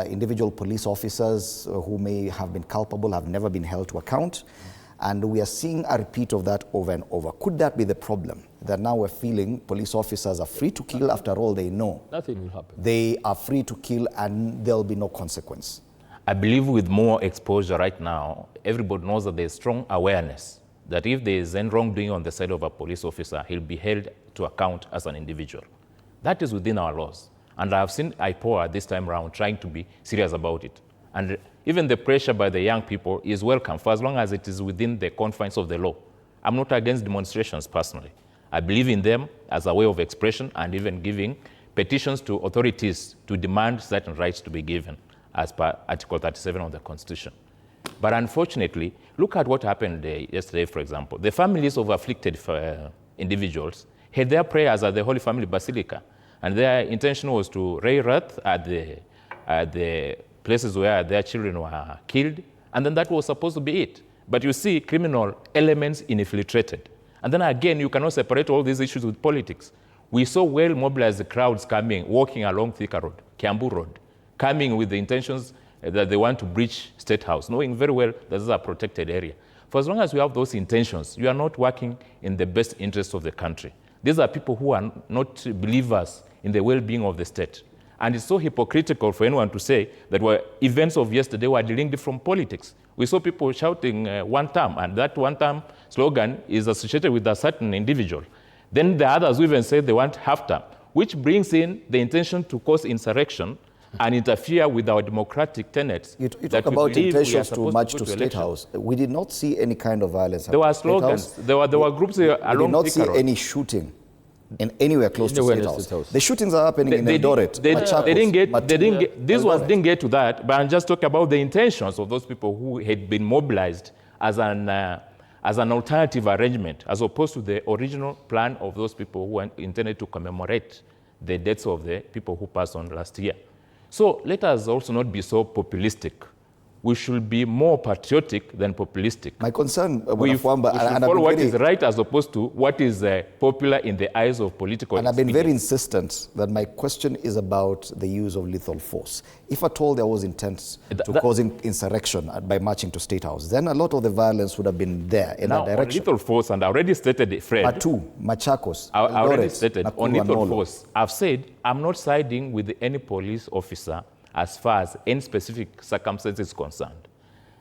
individual police officers who may have been culpable have never been held to account. And we are seeing a repeat of that over and over. Could that be the problem? That now we're feeling police officers are free to kill. After all, they know nothing will happen. They are free to kill and there'll be no consequence. I believe with more exposure right now, everybody knows that there's strong awareness that if there is any wrongdoing on the side of a police officer, he'll be held to account as an individual. That is within our laws. And I've seen IPOA this time around trying to be serious about it. And even the pressure by the young people is welcome for as long as it is within the confines of the law. I'm not against demonstrations personally. I believe in them as a way of expression and even giving petitions to authorities to demand certain rights to be given as per Article 37 of the Constitution. But unfortunately, look at what happened yesterday, for example. The families of afflicted individuals had their prayers at the Holy Family Basilica, and their intention was to lay wreath at the places where their children were killed, and then that was supposed to be it. But you see criminal elements infiltrated. And then again, you cannot separate all these issues with politics. We saw well-mobilized crowds coming, walking along Thika Road, Kiambu Road, coming with the intentions that they want to breach State House, knowing very well that this is a protected area. For as long as we have those intentions, you are not working in the best interest of the country. These are people who are not believers in the well-being of the state. And it's so hypocritical for anyone to say that events of yesterday were delinked from politics. We saw people shouting one term, and that one term slogan is associated with a certain individual. Then the others even say they want half term, which brings in the intention to cause insurrection and interfere with our democratic tenets. You talk about intentions to march to State House. We did not see any kind of violence. There were slogans. There were groups along Thika Road. We did not see any shooting anywhere close to State House. The shootings are happening in Eldoret, Machakos. These ones didn't get to that, but I'm just talking about the intentions of those people who had been mobilized as an alternative arrangement, as opposed to the original plan of those people who intended to commemorate the deaths of the people who passed on last year. So let us also not be so populistic. We should be more patriotic than populistic. My concern, we should follow what is right as opposed to what is popular in the eyes of political And I've been very insistent that my question is about the use of lethal force. If at all there was intent to cause insurrection by marching to State House, then a lot of the violence would have been there in that direction. On lethal force, and I already stated, Fred. Matu, Machakos, I already stated on lethal force. I've said I'm not siding with any police officer as far as any specific circumstance is concerned.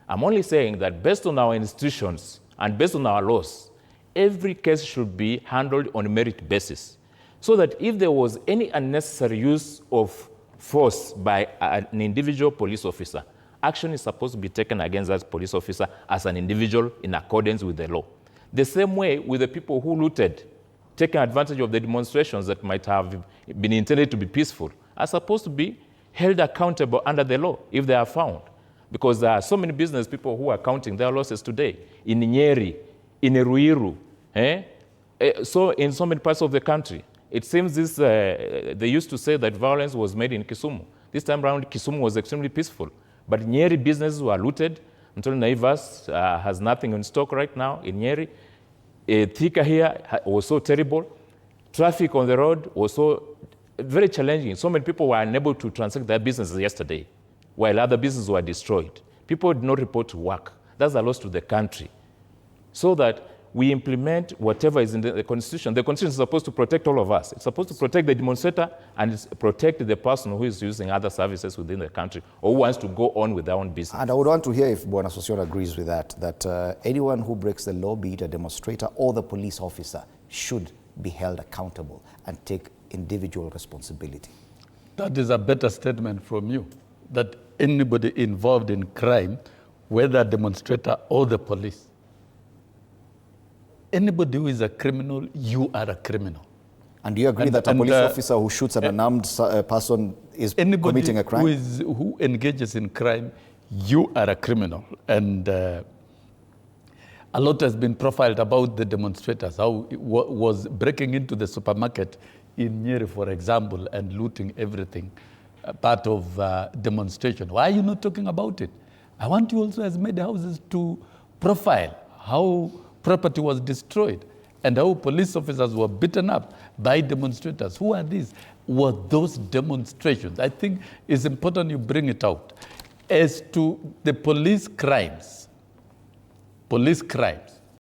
I'm only saying that based on our institutions and based on our laws, every case should be handled on a merit basis, so that if there was any unnecessary use of force by an individual police officer, action is supposed to be taken against that police officer as an individual in accordance with the law. The same way with the people who looted, taking advantage of the demonstrations that might have been intended to be peaceful, are supposed to be held accountable under the law if they are found. Because there are so many business people who are counting their losses today in Nyeri, in Ruiru, so in so many parts of the country. It seems they used to say that violence was made in Kisumu. This time around, Kisumu was extremely peaceful. But Nyeri businesses were looted. Until Naivas has nothing in stock right now in Nyeri. Thika here was so terrible. Traffic on the road was so very challenging. So many people were unable to transact their businesses yesterday, while other businesses were destroyed. People did not report to work. That's a loss to the country. So that we implement whatever is in the Constitution. The Constitution is supposed to protect all of us. It's supposed to protect the demonstrator and it's protect the person who is using other services within the country or who wants to go on with their own business. And I would want to hear if Bwana Sossion agrees with that anyone who breaks the law, be it a demonstrator or the police officer, should be held accountable and take individual responsibility. That is a better statement from you, that anybody involved in crime, whether a demonstrator or the police, anybody who is a criminal, you are a criminal. And do you agree that a police officer who shoots an unarmed person is committing a crime? Who engages in crime, you are a criminal. And a lot has been profiled about the demonstrators, how it was breaking into the supermarket in Nyeri, for example, and looting everything, part of demonstration. Why are you not talking about it? I want you also, as media houses, to profile how property was destroyed and how police officers were beaten up by demonstrators. Who are these? were those demonstrations. I think it's important you bring it out. As to the police crimes,